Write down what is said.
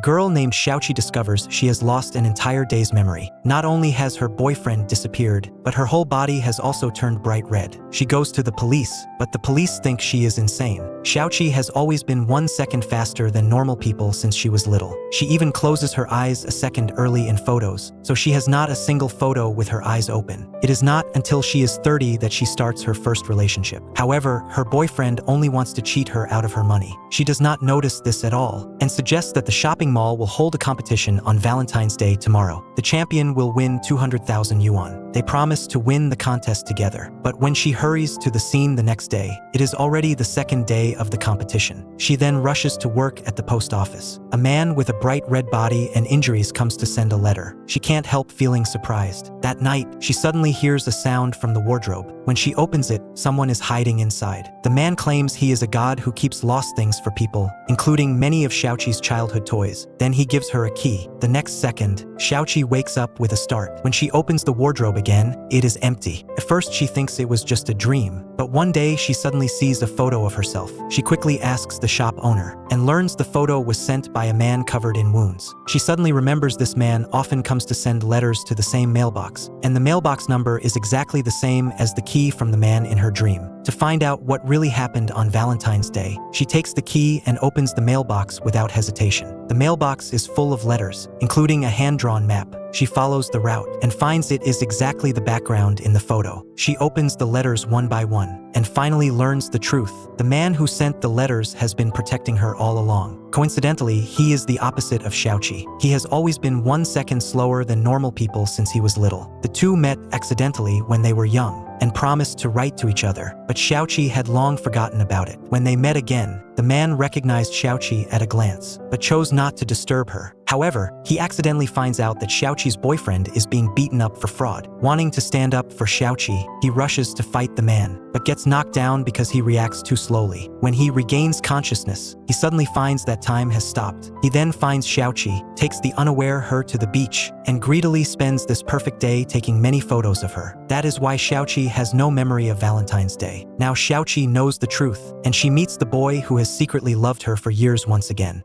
girl named Xiaoqi discovers she has lost an entire day's memory. Not only has her boyfriend disappeared, but her whole body has also turned bright red. She goes to the police, but the police think she is insane. Xiaoqi has always been 1 second faster than normal people since she was little. She even closes her eyes a second early in photos, so she has not a single photo with her eyes open. It is not until she is 30 that she starts her first relationship. However, her boyfriend only wants to cheat her out of her money. She does not notice this at all, and suggests that the shopping mall will hold a competition on Valentine's Day tomorrow. The champion will win 200,000 yuan. They promise to win the contest together. But when she hurries to the scene the next day, it is already the second day of the competition. She then rushes to work at the post office. A man with a bright red body and injuries comes to send a letter. She can't help feeling surprised. That night, she suddenly hears a sound from the wardrobe. When she opens it, someone is hiding inside. The man claims he is a god who keeps lost things for people, including many of Xiaoqi's childhood toys. Then he gives her a key. The next second, Xiaoqi wakes up with a start. When she opens the wardrobe again, it is empty. At first, she thinks it was just a dream, but one day she suddenly sees a photo of herself. She quickly asks the shop owner and learns the photo was sent by a man covered in wounds. She suddenly remembers this man often comes to send letters to the same mailbox, and the mailbox number is exactly the same as the key from the man in her dream. To find out what really happened on Valentine's Day, she takes the key and opens the mailbox without hesitation. The mailbox is full of letters, including a hand-drawn map. She follows the route and finds it is exactly the background in the photo. She opens the letters one by one and finally learns the truth. The man who sent the letters has been protecting her all along. Coincidentally, he is the opposite of Xiaoqi. He has always been 1 second slower than normal people since he was little. The two met accidentally when they were young and promised to write to each other, but Xiaoqi had long forgotten about it. When they met again, the man recognized Xiaoqi at a glance, but chose not to disturb her. However, he accidentally finds out that Xiaoqi's boyfriend is being beaten up for fraud. Wanting to stand up for Xiaoqi, he rushes to fight the man, but gets knocked down because he reacts too slowly. When he regains consciousness, he suddenly finds that time has stopped. He then finds Xiaoqi, takes the unaware her to the beach, and greedily spends this perfect day taking many photos of her. That is why Xiaoqi has no memory of Valentine's Day. Now Xiaoqi knows the truth, and she meets the boy who has secretly loved her for years once again.